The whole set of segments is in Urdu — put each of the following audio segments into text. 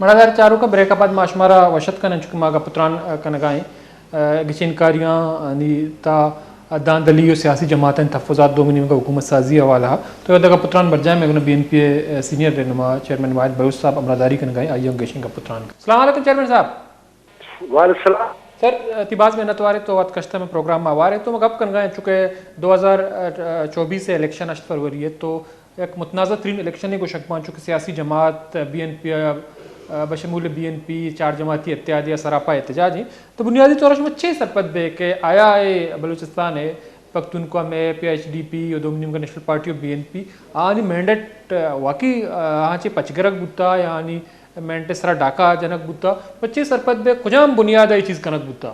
مڑادار چاروں کا بریک آباد معاشمارا وشت کا نچک ماگا پتران کنگائیں گچین کاریاں تا دان دلی و سیاسی جماعتیں تحفظات دو منیم کا حکومت سازی حوالہ تو دگا پتران برجائے میں بی این پی سینئر رہنما چیئرمین واحد بلوچ صاحب امراداری کنگائیں آئیے گیشن کا پتران. السلام علیکم چیئرمین صاحب. وعلیکم السلام سر تیباز میں نتوارے تو وقت کشتہ میں پروگرام میں آوارے تو مگب کنگائیں چونکہ 2024 سے الیکشن 8 فروری ہے تو ایک متنازع ترین الیکشن کو شکمان چونکہ سیاسی جماعت بی این پی بشمول بی این پی 4 جماعتی اتحادیہ سراپا احتجاج ہیں تو بنیادی طور پر 6 سرپت بے کہ آیا ہے بلوچستان ہے پختونخوا میں پی ایچ ڈی پی دومنیم کا نیشنل پارٹی اور بی این پی آنی مینڈیٹ واقعی ہاں چی پچگرک بوتا یعنی مینڈیٹ سرا ڈاکہ جنک بوتا 25 سرپت بے کجام بنیاد ہے یہ چیز کنک بوتا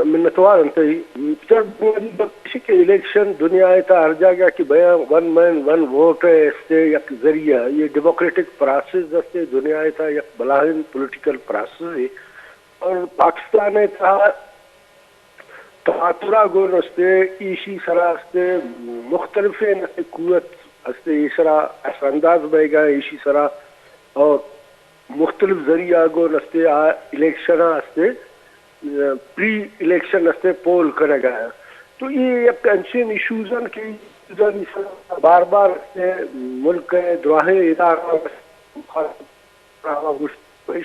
منتوار انتہی بنیادی بخشی کے الیکشن دنیا تا ہر جگہ کی بیان ون مین ون ووٹ ہے اس سے یک ذریعہ یہ ڈیموکریٹک پروسیس سے دنیا تا یک بلاہن پولیٹیکل پروسیس ہے اور پاکستان تا تعاترہ گون استے ایشی سرا استے مختلف نستے قوت استے ایسرا ایسا انداز بے گا ایشی سرا اور مختلف ذریعہ گون استے الیکشن استے پری الیکشن استے پول کرے گا تو یہ ایک انشین ایشوزن کی بار بار استے ملک دراہے ادارہ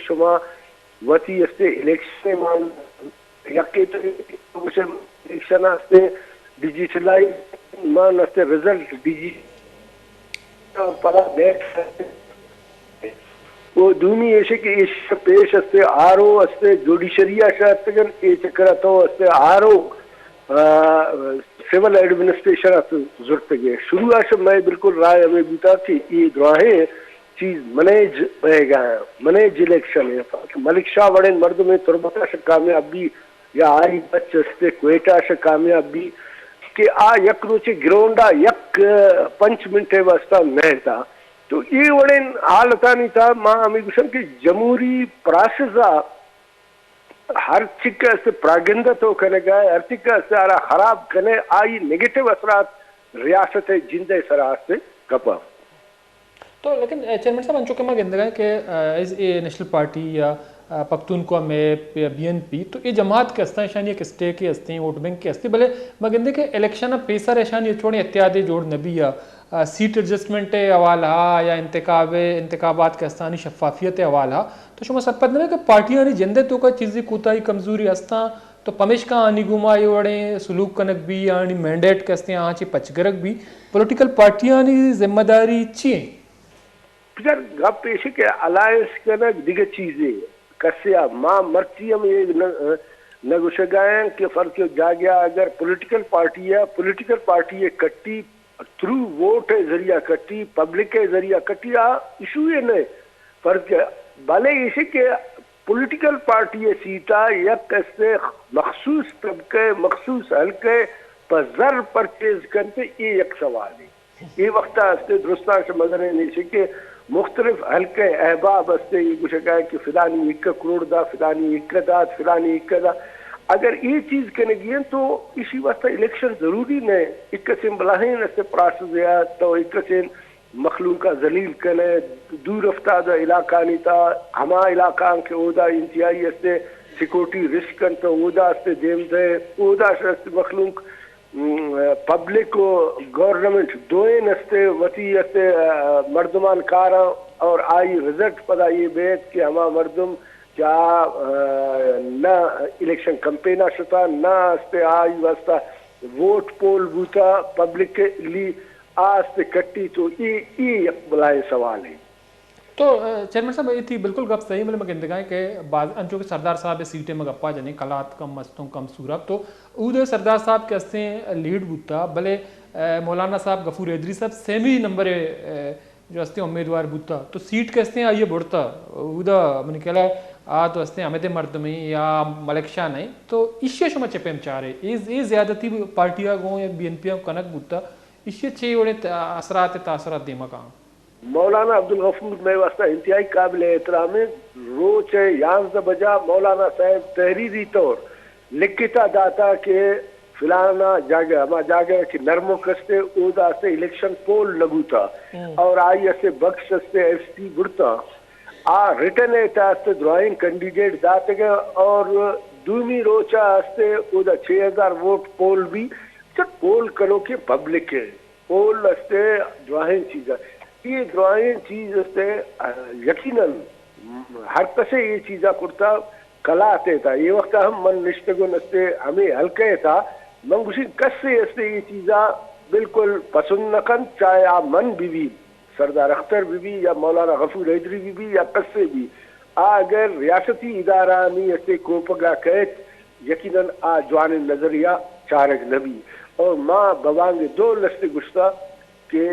شما وطی استے الیکشن مان یکی الیکشن استے ڈیجیٹلائز مان استے رزلٹ ڈیجیٹل پڑا دیکھ وہ دومی ایسے کہ اس پیش استے آرو استے جوڈیشریہ شاہتگن ای چکراتو استے آرو سیول ایڈمنسٹریشن استے ضرورتگے شروع آشب میں بالکل رائے ہمیں بیتا تھی یہ دعائیں چیز منیج بے گا ہے منیج الیکشن ہے ملک شاہ وڑین مرد میں تربتہ سے کامیاب بھی یا آئی بچ استے کوئٹہ سے کامیاب بھی کہ یک روچے گراؤنڈا یک 5 منٹے واسطہ نہیں تھا تو یہ وڑین حالتا نہیں تھا ماں ہمیں گوشن کہ جمہوری پراسزہ ہر چکہ سے پراگندت ہو کرنے گا ہر چکہ سے آرہ خراب کرنے آئی نیگیٹو اثرات ریاست جندے سرات سے کپا. تو لیکن چیئرمین صاحب انچو کہ میں گندگا ہے کہ نیشنل پارٹی یا پختونخوا میں بی این پی تو یہ جماعت کے ہستے شانی ایک اسٹے کے ہستے ہیں ووٹ بینک کے ہستے بلے میں گندے کہ الیکشن پیسر ہے شانی چھوڑیں اتحادی جوڑ نبی یا سیٹ ایڈجسٹمنٹ حوالہ یا انتخابات کے ہستانی شفافیت حوالہ تو شما سرپت نہیں کہ پارٹیاں نہیں جندے تو کا چیزی کوتاہی کمزوری ہستا تو پمیش کا آنی گمائی وڑیں سلوک کنک بھی آنی مینڈیٹ کے ہستے آنچی پچگرک بھی پولیٹیکل پارٹیاں نہیں ذمہ داری چیئیں پھر گپ پیشے کہ الائنس کنک دیگر چیزیں کسیا ماں مرچی ہم یہ نگوشگائیں کہ فرق جا گیا اگر پولیٹیکل پارٹی ہے کٹی تھرو ووٹ ہے ذریعہ کٹی پبلک کے ذریعہ کٹی ایشو یہ نہیں فرق بھلے اسی کہ پولیٹیکل پارٹی ہے سیٹا یک سے مخصوص طبقے مخصوص حلقے پر زر پرچیز کرتے یہ ایک سوال ہے یہ وقت استے درستان سے مگر نہیں سے کہ مختلف حلقے احباب استے یہ کچھ کہا کہ فلانی 1 کروڑ دا فلانی 1 دا فلانی 1 دا اگر یہ چیز کرنے گئے تو اسی وقت الیکشن ضروری نہیں ایک قسم بلاہین اسے پراسز ہے تو ایک قسم مخلوق کا ذلیل کرنے دور افتادہ علاقہ نہیں تھا ہما علاقہ کے عہدہ انتہائی اسے سیکورٹی رسک کن تو عہدہ اسے دیم دے عہدہ سے مخلوق پبلک و گورنمنٹ دوئے استے وطی اسے مردمان کارا اور آئی رزلٹ پدا یہ بیت کہ ہما مردم کیا نہ الیکشن کمپینہ شتا نہ استے آئی واسطہ ووٹ پول بوتا پبلک کے لی آستے کٹی تو یہ بلائے سوال ہے. تو چیئرمین صاحب یہ تھی بالکل گپ صحیح مطلب میں گندگاہیں کہ بعض انچو کہ سردار صاحب سیٹیں میں گپا جانے کلات کم مستوں کم صورت تو اودے سردار صاحب کے ہستے لیڈ بوتا بلے مولانا صاحب غفور ایدری صاحب سیمی نمبر جو ہستے امیدوار بوتا تو سیٹ کے ہستے آئیے بڑھتا اودہ منی کہلا تو ہستے احمد مرد میں یا ملک شاہ نہیں تو اشیاء شما چپیم چاہ رہے یہ زیادتی پارٹیاں گوں یا بی این پی کنک بوتا اشیاء چھے وڑے اثرات تاثرات دیما کہاں. مولانا عبدالغفور میں واسطہ انتہائی قابل احترام روز 11 بجا مولانا صاحب تحریری طور لکھتا داتا کہ فلانا جگہ ہما جگہ کہ نرمو کستے اودا سے الیکشن پول لگو تھا اور آئی اسے بخش سے ایف ٹی بڑتا ریٹن ایتا استے درائنگ کینڈیڈیٹ داتے گا اور دومی روچا استے اودا 6000 ووٹ پول بھی پول کرو کہ پبلک ہے پول استے درائنگ چیز ہے یہ درائنگ چیز استے یقیناً ہر کسے یہ چیزا کرتا کلا آتے تھا یہ وقت ہم من نشتگون استے ہمیں ہلکے تھا من گوشی کس سے استے یہ چیزا بالکل پسند نکن چاہے آپ من بھی سردار اختر بھی یا مولانا غفور حیدری بھی یا کس سے بھی اگر ریاستی ادارہ میں اسے کوپگا کہت یقیناً جوان نظریہ چارک نبی اور ماں بوانگ دو لستے گشتا کہ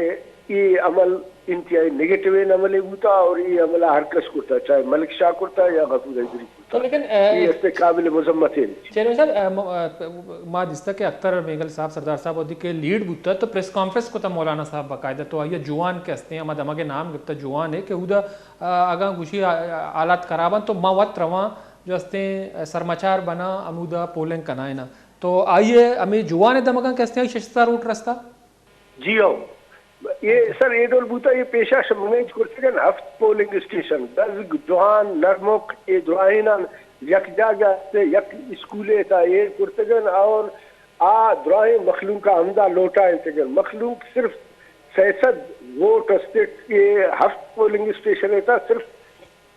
یہ عمل انتہائی نیگیٹو عمل ہوتا اور یہ عمل ہر کس کرتا چاہے ملک شاہ کرتا یا غفور حیدری کرتا لیکن یہ اس سے قابل مذمت ہے چیئرمین صاحب ماں جس کہ اختر میگل صاحب سردار صاحب ہوتی کہ لیڈ بوتا تو پریس کانفرنس کو تھا مولانا صاحب باقاعدہ تو آئیے جوان کے ہستے ہیں ہمارا دماغ نام گفتا جوان ہے کہ اودا اگاں گوشی آلات خراباں تو ماں وقت رواں جو ہستے ہیں سرماچار بنا امودا پولنگ کنائنا تو آئیے ہمیں جوان دماغاں کے ہستے ہیں ششتہ روٹ رستہ جی ہو یہ سر یہ دول بوتا یہ پیشہ شمنیج کرتے گا ہفت پولنگ اسٹیشن دز جوان نرمک یہ درائنان یک جاگہ سے یک اسکولے تا یہ کرتے گا اور درائن مخلوق کا عمدہ لوٹا انتے گا مخلوق صرف 600 ووٹ استے یہ ہفت پولنگ اسٹیشن ہے صرف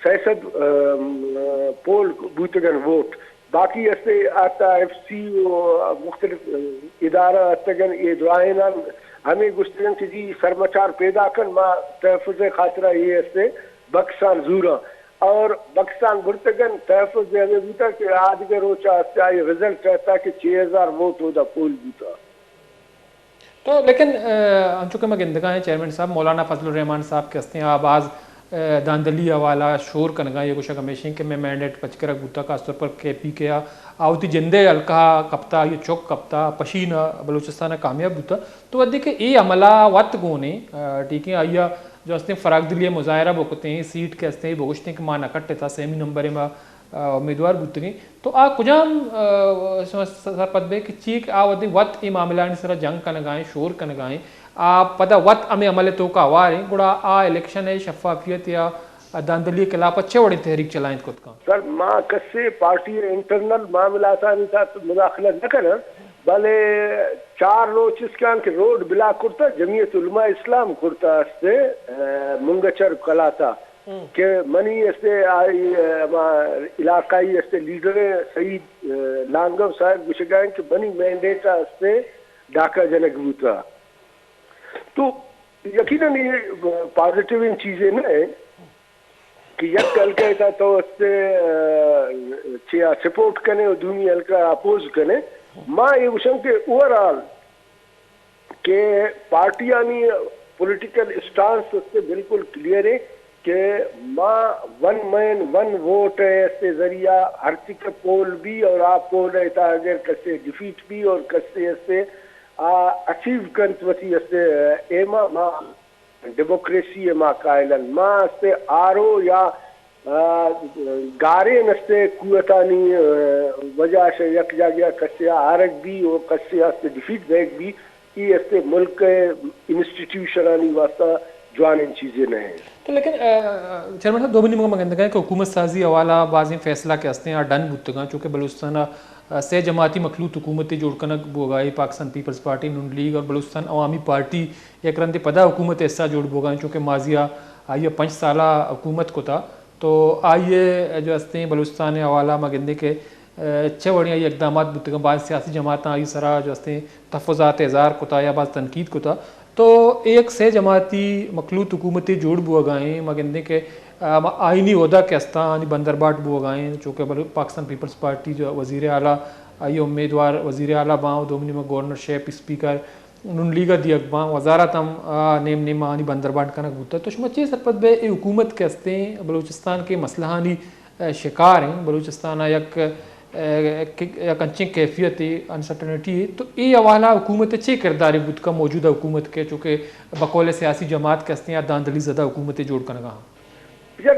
600 پول بوتے گا ووٹ باقی استے آتا ایف سی مختلف ادارہ استے گا یہ درائنان ہمیں گشتگن کہ جی سرمچار پیدا کر ما تحفظ خاطرہ یہ استے بکسان زورا اور بکسان برتگن تحفظ ہمیں بوتا کہ آج کے روچہ استے آئی رزلٹ رہتا کہ 6000 ووٹ ہو دا پول بوتا تو لیکن چونکہ میں گندگاہ ہیں چیئرمین صاحب مولانا فضل الرحمان صاحب کے ہستے ہیں آباز داندلی حوالہ شور کنگاہ یہ کچھ ہمیشہ کہ میں مینڈیٹ پچکرہ گوتا خاص طور پر کے پی کیا آوتی جندے الکا کپتا یہ چوک کپتا پشین بلوچستان کامیاب ہوتا تو ادھے کہ یہ عملہ وقت گونے ٹھیک ہے آئیا جو ہستے ہیں فراغ دلی مظاہرہ بکتے ہیں سیٹ کے ہستے ہیں بگوشتے ہیں کہ ماں نکٹے تھا سیمی نمبر میں امیدوار بوتے گئے تو کجام سرپت بے کہ چیک ودے وقت یہ معاملہ سر جنگ کنگائیں شور کنگائیں پتہ وقت ہمیں عمل تو کا آوار ہیں گوڑا الیکشن ہے شفافیت یا داندلی کے خلاف اچھے بڑی تحریک چلائیں خود کا سر ماں کسے پارٹی انٹرنل معاملات مداخلت نہ کرنا بلے 4 روز اس کا کہ روڈ بلا کرتا جمعیت علماء اسلام کرتا استے منگچر کلاتا کہ منی استے آئی علاقائی استے لیڈر سعید لانگو صاحب گشگائیں کہ بنی مینڈیٹا استے ڈاکہ جنک بوتا تو یقیناً یہ پازیٹیو ان چیزیں نہیں کہ یک ہلکا تھا تو اس سے سپورٹ کرنے اور دونی ہلکا اپوز کرنے ماں یہ وشن کے اوورآل کہ پارٹیانی پولیٹیکل اسٹانس اس سے بالکل کلیئر ہے کہ ماں 1 مین 1 ووٹ ہے اس سے ذریعہ ہر چک پول بھی اور آپ پول رہتا اگر کسے ڈیفیٹ بھی اور کسے اس سے اچیو کنت وسی اس سے ایما ماں ڈیموکریسی ماں قائلن ماں اس سے آرو یا گارے نستے قوتانی وجہ سے یک جاگیا کسے آرک بھی اور کسے اس سے ڈیفیٹ بیک بھی یہ اس سے ملک انسٹیٹیوشنانی واسطہ جوان ان چیزیں نہیں تو لیکن چیئرمین صاحب دو بنی مگا مگندگا ہے کہ حکومت سازی حوالہ بعض فیصلہ کے ہستے ہیں ڈن بوتگاں چونکہ بلوچستان سے جماعتی مخلوط حکومتی جوڑ کنک بوگائی پاکستان پیپلز پارٹی نون لیگ اور بلوچستان عوامی پارٹی ایک رنتے پدا حکومت ایسا جوڑ بوگائی چونکہ ماضیہ آئیے 5 سالہ حکومت کو تھا تو آئیے جو ہستے ہیں بلوچستان حوالہ مگندے کے اچھے بڑھیا یہ اقدامات بوتگاں بعض سیاسی جماعتیں آئی سرا جو ہستے ہیں تحفظات اظہار کو تھا یا بعض تنقید کو تھا تو ایک سے جماعتی مخلوط حکومتی جوڑ بوگائیں مگندے کے آئینی عہدہ کے استان بندرباٹ بوگائیں چونکہ پاکستان پیپلز پارٹی جو وزیر اعلیٰ آئیے امیدوار وزیر اعلیٰ باں دومنی میں گورنر شیپ اسپیکر نون لیگا دی اقباں وزارت ہم نیم نیم آنی بندرباٹ کنک بوتا تو شمچی سرپت بے ای حکومت کے ہستے ہیں بلوچستان کے مسلحانی شکار ہیں بلوچستان یک انچیں کیفیت ہے انسرٹنٹی ہے تو یہ حوالہ حکومت اچھے کرداری بود کا موجودہ حکومت کے چونکہ بقول سیاسی جماعت کے ہستے ہیں داندلی زدہ حکومت جوڑ کنگا جب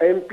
MP